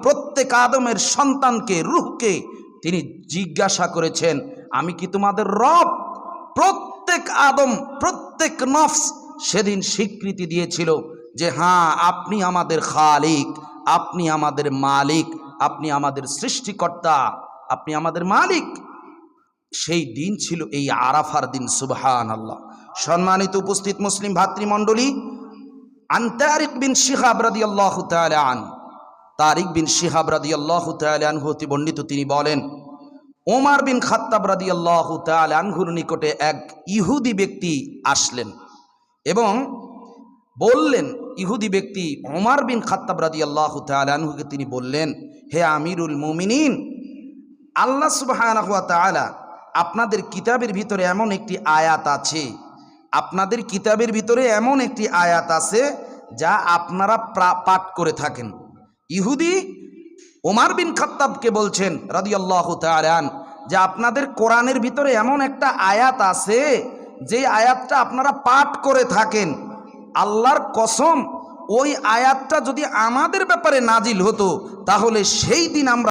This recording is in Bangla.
প্রত্যেক আদমের সন্তানকে, রূহকে তিনি জিজ্ঞাসা করেছেন, আমি কি তোমাদের রব? প্রত্যেক আদম, প্রত্যেক নফস সেদিন স্বীকৃতি দিয়েছিল যে হ্যাঁ, আপনি আমাদের খালিক, আপনি আমাদের মালিক, আপনি আমাদের সৃষ্টিকর্তা, আপনি আমাদের মালিক। সেই দিন ছিল এই আরাফার দিন। সুবহানাল্লাহ। সম্মানিত উপস্থিত মুসলিম ভাতৃমণ্ডলী, আন তারিক বিন শিহাব রাদিয়াল্লাহু তাআলা আনহু, তারিক বিন শিহাব রাদিয়াল্লাহু তাআলা আনহু হতে বর্ণিত, তিনি বলেন, ওমর বিন খাত্তাব রাদিয়াল্লাহু তাআলা আনহুর নিকটে এক ইহুদি ব্যক্তি আসলেন এবং বললেন, ইহুদি ব্যক্তি ওমর বিন খাত্তাব রাদিয়াল্লাহু তাআলা আনহুকে তিনি বললেন, হে আমিরুল মুমিনিন, আল্লাহ সুবহানাহু ওয়া তাআলা আপনাদের কিতাবের ভিতরে এমন একটি আয়াত আছে, আপনাদের কিতাবের ভিতরে এমন একটি আয়াত আছে যা আপনারা পাঠ করে থাকেন। ইহুদি ওমর বিন খাত্তাবকে বলছেন রাদিয়াল্লাহু তাআলা আন, যে আপনাদের কোরআনের ভিতরে এমন একটা আয়াত আছে যে আয়াতটা আপনারা পাঠ করে থাকেন। আল্লাহর কসম, ওই আয়াতটা যদি আমাদের ব্যাপারে নাজিল হতো তাহলে সেই দিন আমরা